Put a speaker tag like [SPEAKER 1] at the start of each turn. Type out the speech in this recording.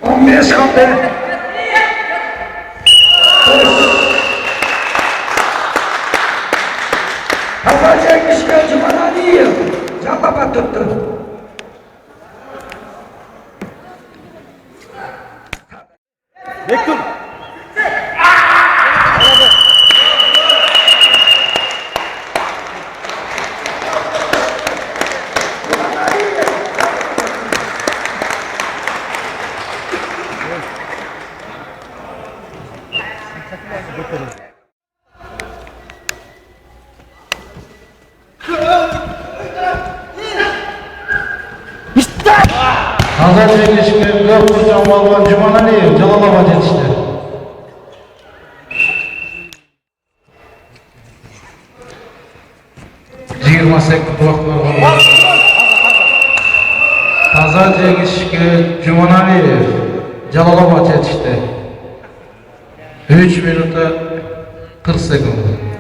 [SPEAKER 1] 15 kaldı. Kazanacak işgal Cumhur'a değil. Cevap tuttu.
[SPEAKER 2] Bektur.
[SPEAKER 3] Nazar çekişki 4 hocam Valvan Cumanaliyev Jalolabad yetişti. Jigirma sekund vaqt var. Nazar çekişki Cumanaliyev Jalolabad yetişti. 3 minuta 40 sekund.